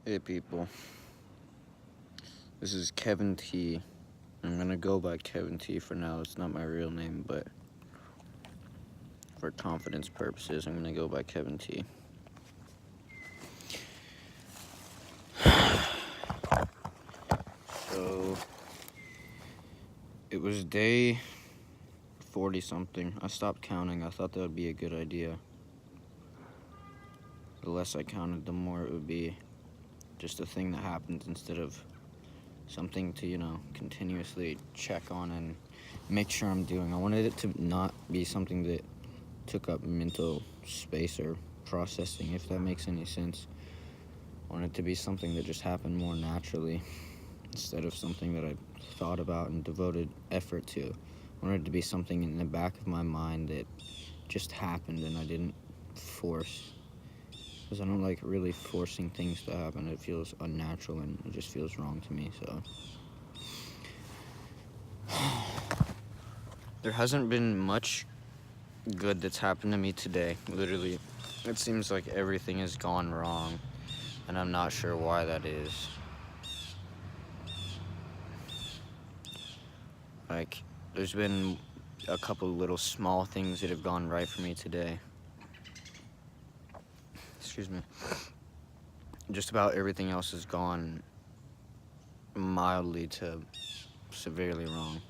Hey people, this is Kevin T. I'm gonna go by Kevin T for now. It's not my real name, but for confidence purposes, I'm gonna go by Kevin T. So, it was day 40 something. I stopped counting. I thought that would be a good idea. The less I counted, the more it would be just a thing that happens instead of something to, continuously check on and make sure I'm doing. I wanted it to not be something that took up mental space or processing, if that makes any sense. I wanted it to be something that just happened more naturally instead of something that I thought about and devoted effort to. I wanted it to be something in the back of my mind that just happened and I didn't force. Because I don't like really forcing things to happen. It feels unnatural and it just feels wrong to me, so. There hasn't been much good that's happened to me today. Literally, it seems like everything has gone wrong, and I'm not sure why that is. Like, there's been a couple little small things that have gone right for me today. Excuse me. Just about everything else has gone mildly to severely wrong.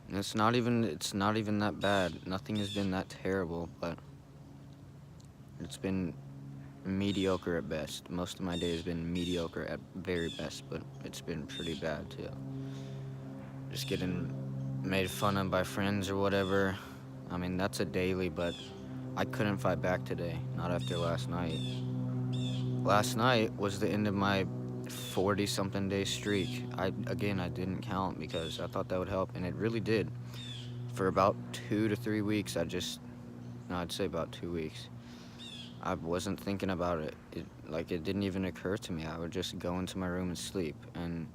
And it's not even that bad. Nothing has been that terrible, but it's been mediocre at best. Most of my day has been mediocre at very best, but it's been pretty bad too. Just getting made fun of by friends or whatever. I mean, that's a daily, but I couldn't fight back today, not after last night. Last night was the end of my 40-something day streak. I didn't count because I thought that would help, and it really did. For about 2 to 3 weeks, I'd say about 2 weeks. I wasn't thinking about it. It didn't even occur to me. I would just go into my room and sleep. And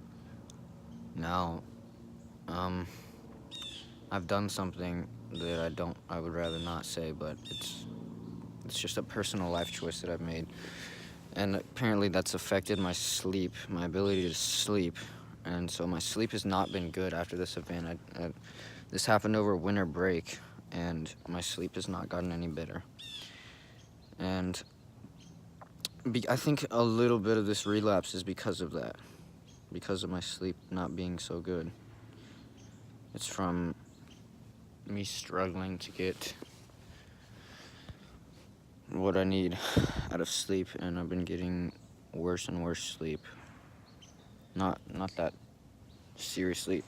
now, I've done something that I would rather not say, but it's just a personal life choice that I've made. And apparently that's affected my sleep, my ability to sleep. And so my sleep has not been good after this event. This happened over winter break, and my sleep has not gotten any better. And I think a little bit of this relapse is because of that, because of my sleep not being so good. It's from me struggling to get what I need out of sleep, and I've been getting worse and worse sleep. Not that seriously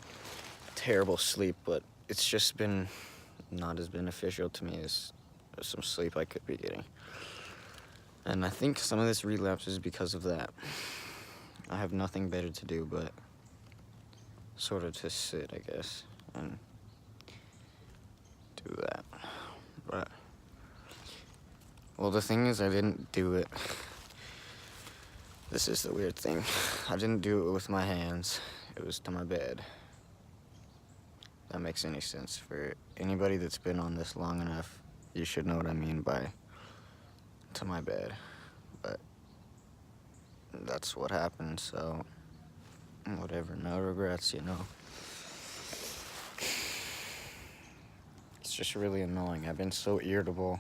terrible sleep, but it's just been not as beneficial to me as some sleep I could be getting. And I think some of this relapse is because of that. I have nothing better to do but sort of just sit, I guess, and do that. But, well, the thing is, I didn't do it. This is the weird thing. I didn't do it with my hands. It was to my bed. That makes any sense. For anybody that's been on this long enough, you should know what I mean by to my bed. But that's what happened, so whatever. No regrets, It's just really annoying. I've been so irritable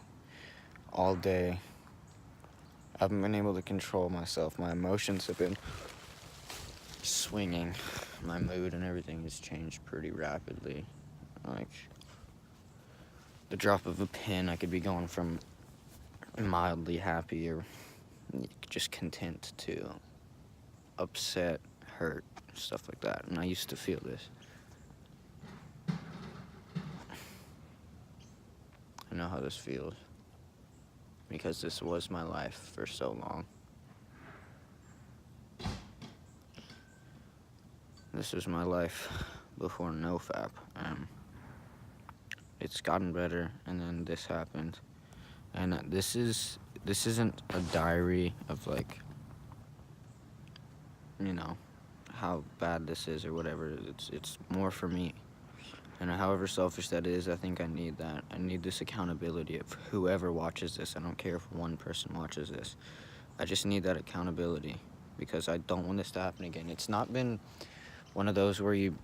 all day. I haven't been able to control myself. My emotions have been swinging. My mood and everything has changed pretty rapidly. Like, the drop of a pin, I could be going from mildly happy or just content to upset, hurt, stuff like that. And I used to feel this. I know how this feels because this was my life for so long. This was my life before Nofap. It's gotten better, and then this happened. And this isn't a diary of how bad this is or whatever. It's more for me. And however selfish that is, I think I need that. I need this accountability of whoever watches this. I don't care if one person watches this. I just need that accountability because I don't want this to happen again. It's not been one of those where you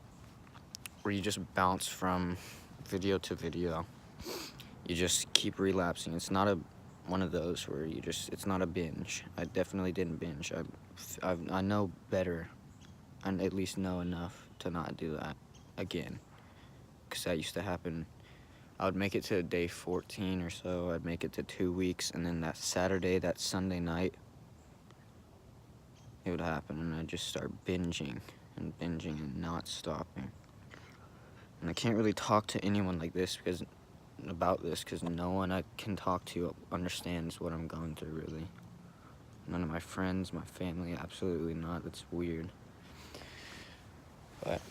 just bounce from video to video. You just keep relapsing. It's not one of those where it's not a binge. I definitely didn't binge. I know better, and at least know enough to not do that again, because that used to happen. I would make it to day 14 or so. I'd make it to 2 weeks, and then that Sunday night, it would happen, and I'd just start binging and not stopping. And I can't really talk to anyone like this about this because no one I can talk to understands what I'm going through, really. None of my friends, my family, absolutely not. That's weird. But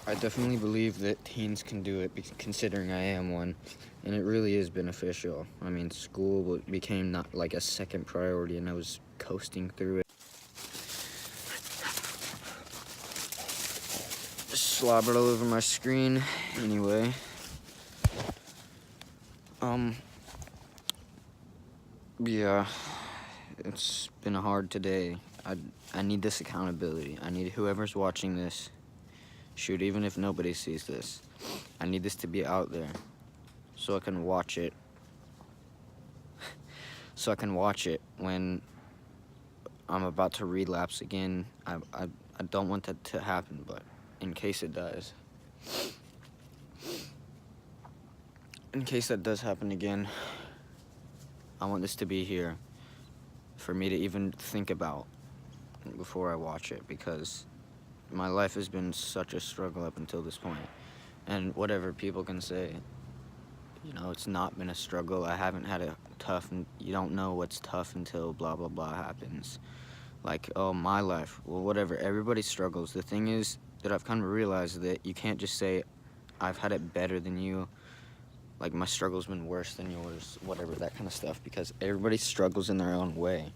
I definitely believe that teens can do it, considering I am one, and it really is beneficial. I mean, school became not like a second priority, and I was coasting through it. Just slobbered all over my screen. Anyway, yeah, it's been a hard today. I need this accountability. I need whoever's watching this. Shoot, even if nobody sees this, I need this to be out there so I can watch it. So I can watch it when I'm about to relapse again. I don't want that to happen, but in case it does. In case that does happen again, I want this to be here for me to even think about before I watch it, because my life has been such a struggle up until this point. And whatever people can say, you know, it's not been a struggle. I haven't had a tough, and you don't know what's tough until blah, blah, blah happens. Like, oh, my life. Well, whatever. Everybody struggles. The thing is that I've kind of realized that you can't just say, I've had it better than you. Like, my struggle's been worse than yours, whatever, that kind of stuff. Because everybody struggles in their own way.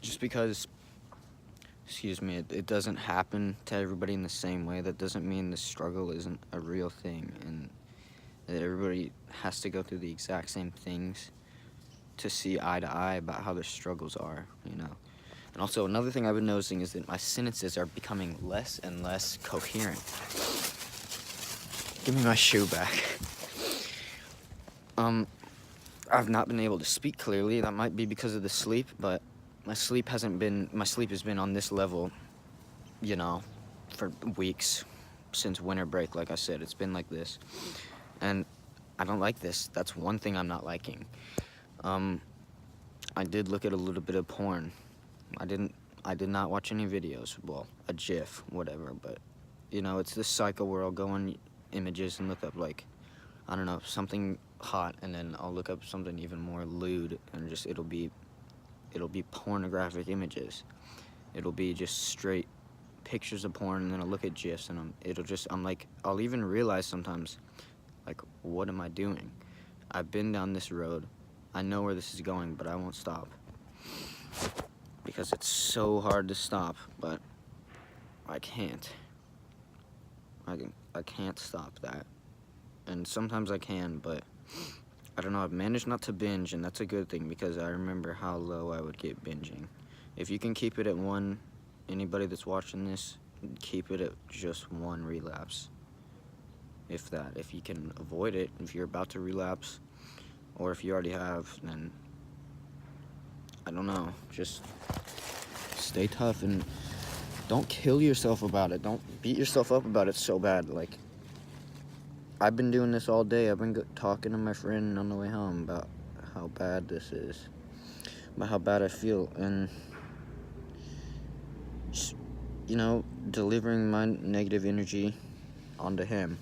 Just because, excuse me, it doesn't happen to everybody in the same way, that doesn't mean the struggle isn't a real thing. And that everybody has to go through the exact same things to see eye to eye about how their struggles are, you know. And also, another thing I've been noticing is that my sentences are becoming less and less coherent. Give me my shoe back. I've not been able to speak clearly. That might be because of the sleep, but my sleep has been on this level, you know, for weeks, since winter break. Like I said, it's been like this. And I don't like this. That's one thing I'm not liking. I did look at a little bit of porn. I did not watch any videos. Well, a GIF, whatever. But, you know, it's this cycle where I'll go on images and look up, like, I don't know, something hot, and then I'll look up something even more lewd, and just it'll be pornographic images. It'll be just straight pictures of porn, and then I'll look at GIFs, and I'm like, I'll even realize sometimes, like, what am I doing? I've been down this road. I know where this is going, but I won't stop. Because it's so hard to stop, but I can't. I can't stop that. And sometimes I can, but I don't know, I've managed not to binge, and that's a good thing, because I remember how low I would get binging. If you can keep it at one, anybody that's watching this, keep it at just one relapse. If that. If you can avoid it, if you're about to relapse, or if you already have, then I don't know, just stay tough and don't kill yourself about it. Don't beat yourself up about it so bad. Like, I've been doing this all day. I've been talking to my friend on the way home about how bad this is, about how bad I feel, and just, you know, delivering my negative energy onto him,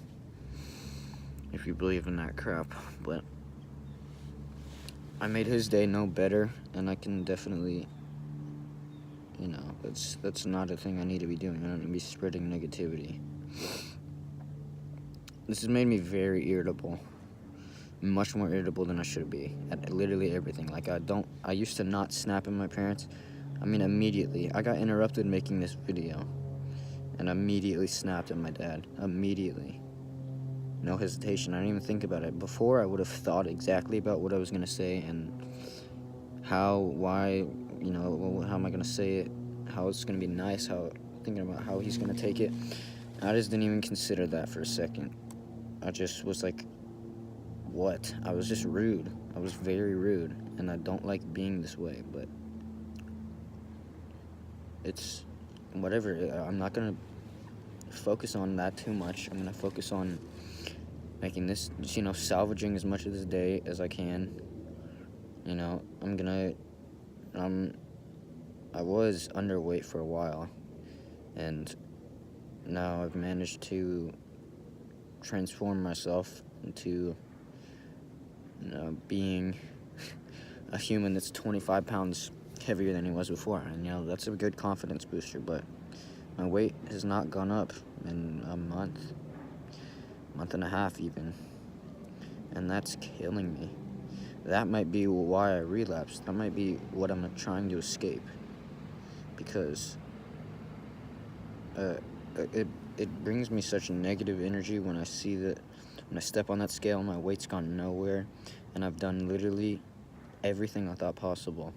if you believe in that crap. But I made his day no better, and I can definitely, you know, that's not a thing I need to be doing. I don't need to be spreading negativity. This has made me very irritable, much more irritable than I should be at literally everything. Like, I used to not snap at my parents. I mean, immediately. I got interrupted making this video, and immediately snapped at my dad. Immediately. No hesitation. I didn't even think about it. Before, I would have thought exactly about what I was going to say and how, why, how am I going to say it, how it's going to be nice, thinking about how he's going to take it. I just didn't even consider that for a second. I just was like, what? I was just rude. I was very rude, and I don't like being this way, but it's whatever. I'm not going to focus on that too much. I'm going to focus on making this, salvaging as much of this day as I can. I was underweight for a while, and now I've managed to transform myself into, being a human that's 25 pounds heavier than he was before. And, that's a good confidence booster, but my weight has not gone up in a month and a half even, and that's killing me. That might be why I relapsed. That might be what I'm trying to escape, because it brings me such negative energy when I see that, when I step on that scale, my weight's gone nowhere, and I've done literally everything I thought possible.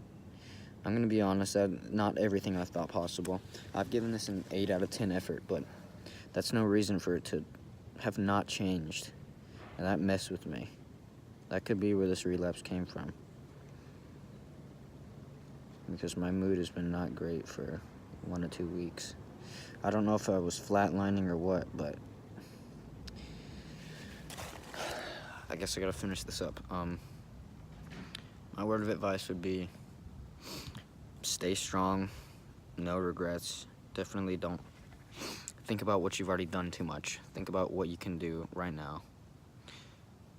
I'm going to be honest, not everything I thought possible. I've given this an 8 out of 10 effort, but that's no reason for it to have not changed, and that messed with me. That could be where this relapse came from, because my mood has been not great for 1 to 2 weeks. I don't know if I was flatlining or what, but I guess I gotta finish this up. My word of advice would be, stay strong, no regrets. Definitely don't think about what you've already done too much. Think about what you can do right now.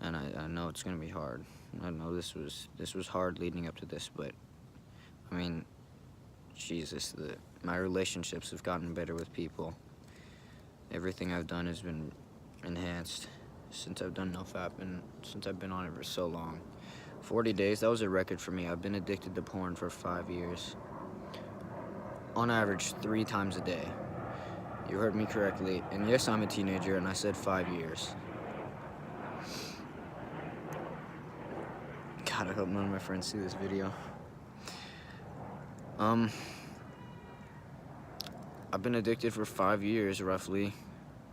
And I know it's gonna be hard. I know this was hard leading up to this, but I mean, Jesus, my relationships have gotten better with people. Everything I've done has been enhanced since I've done Nofap, and since I've been on it for so long. 40 days, that was a record for me. I've been addicted to porn for 5 years. On average, 3 times a day. You heard me correctly. And yes, I'm a teenager, and I said 5 years. God, I hope none of my friends see this video. I've been addicted for 5 years, roughly,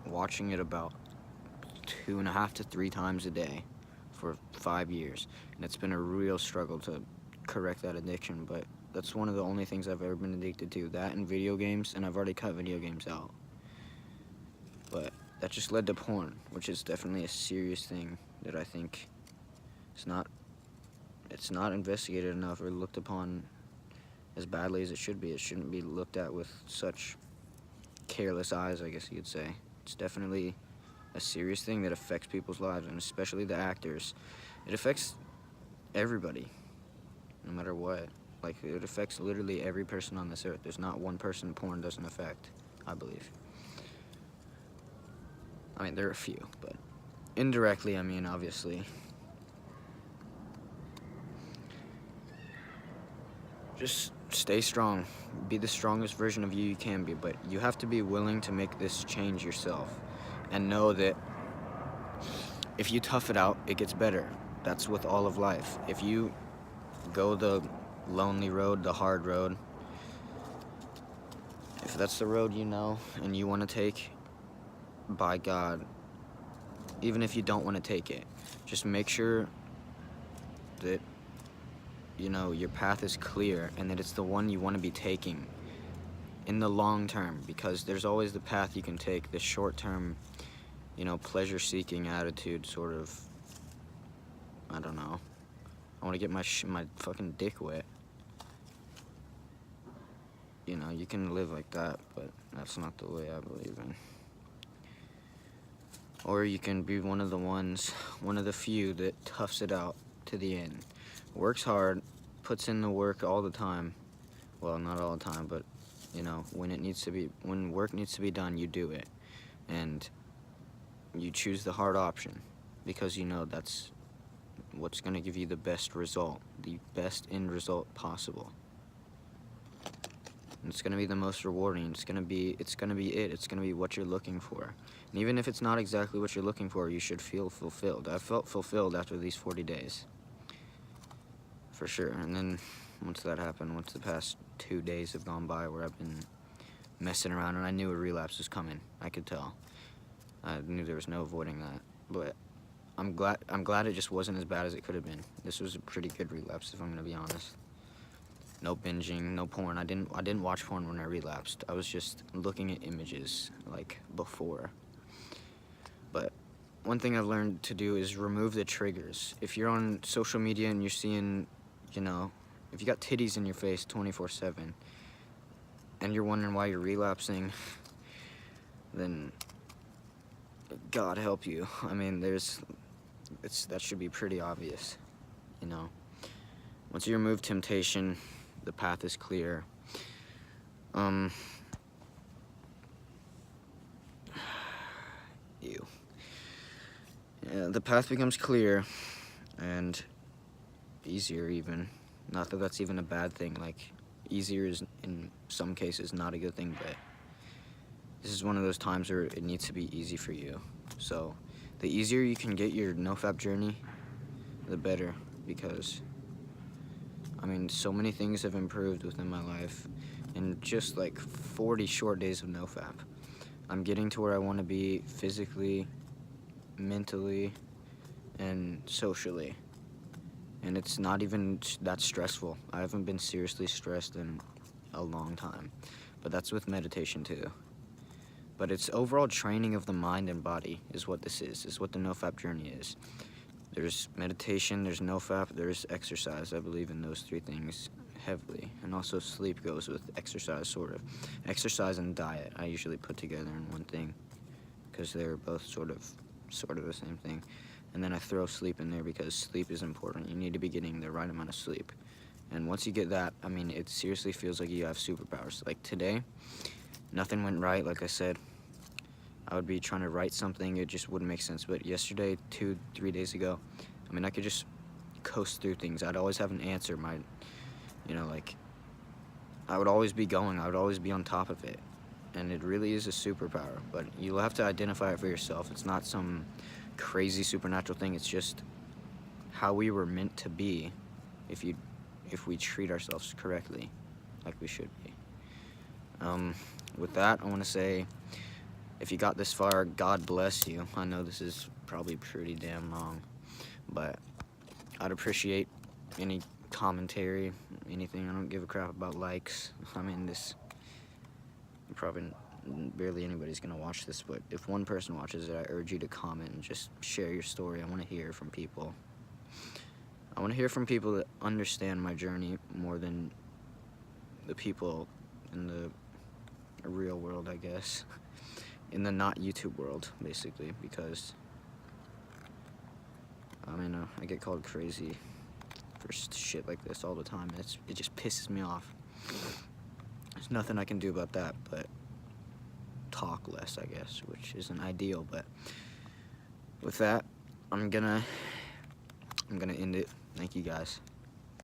watching it about 2.5 to 3 times a day for 5 years. And it's been a real struggle to correct that addiction, but that's one of the only things I've ever been addicted to. That and video games, and I've already cut video games out. But that just led to porn, which is definitely a serious thing that I think it's not investigated enough or looked upon as badly as it should be. It shouldn't be looked at with such careless eyes, I guess you could say. It's definitely a serious thing that affects people's lives, and especially the actors. It affects everybody, no matter what. Like, it affects literally every person on this earth. There's not one person porn doesn't affect, I believe. I mean, there are a few, but indirectly, I mean, obviously. Just stay strong. Be the strongest version of you can be, but you have to be willing to make this change yourself. And know that if you tough it out, it gets better. That's with all of life. If you go the lonely road, the hard road, if that's the road you know and you want to take, by God, even if you don't want to take it, just make sure that, your path is clear and that it's the one you want to be taking in the long term, because there's always the path you can take, the short-term, pleasure-seeking attitude, sort of. I don't know. I want to get my fucking dick wet. You can live like that, but that's not the way I believe in. Or you can be one of the few that toughs it out to the end. Works hard, puts in the work all the time. Well, not all the time, but, when work needs to be done, you do it. And you choose the hard option, because that's what's going to give you the best result, the best end result possible. And it's gonna be the most rewarding. It's gonna be It's gonna be what you're looking for. And even if it's not exactly what you're looking for, you should feel fulfilled. I felt fulfilled after these 40 days. For sure. And then once that happened, once the past 2 days have gone by where I've been messing around, and I knew a relapse was coming. I could tell. I knew there was no avoiding that. But I'm glad it just wasn't as bad as it could have been. This was a pretty good relapse, if I'm gonna be honest. No binging, no porn. I didn't watch porn when I relapsed. I was just looking at images like before. But one thing I've learned to do is remove the triggers. If you're on social media and you're seeing, if you got titties in your face 24/7 and you're wondering why you're relapsing, then God help you. I mean, that should be pretty obvious, Once you remove temptation, the path is clear. Yeah, the path becomes clear and easier even. Not that that's even a bad thing. Like, easier is in some cases not a good thing, but this is one of those times where it needs to be easy for you. So the easier you can get your Nofap journey, the better, because so many things have improved within my life in just like 40 short days of Nofap. I'm getting to where I want to be physically, mentally, and socially. And it's not even that stressful. I haven't been seriously stressed in a long time. But that's with meditation too. But it's overall training of the mind and body is what this is what the Nofap journey is. There's meditation, there's Nofap, there's exercise. I believe in those three things heavily. And also sleep goes with exercise, sort of. Exercise and diet I usually put together in one thing, because they're both sort of the same thing. And then I throw sleep in there because sleep is important. You need to be getting the right amount of sleep. And once you get that, it seriously feels like you have superpowers. Like today, nothing went right, like I said. I would be trying to write something, it just wouldn't make sense. But yesterday, 2-3 days ago, I could just coast through things. I'd always have an answer. I would always be going. I would always be on top of it. And it really is a superpower. But you'll have to identify it for yourself. It's not some crazy supernatural thing. It's just how we were meant to be if we treat ourselves correctly, like we should be. With that, I want to say, if you got this far, God bless you. I know this is probably pretty damn wrong, but I'd appreciate any commentary, anything. I don't give a crap about likes. Probably barely anybody's gonna watch this, but if one person watches it, I urge you to comment and just share your story. I want to hear from people. I want to hear from people that understand my journey more than the people in the real world, I guess. In the not YouTube world, basically, because I get called crazy for shit like this all the time. It just pisses me off. There's nothing I can do about that, but talk less, I guess, which isn't ideal. But with that, I'm gonna end it. Thank you guys.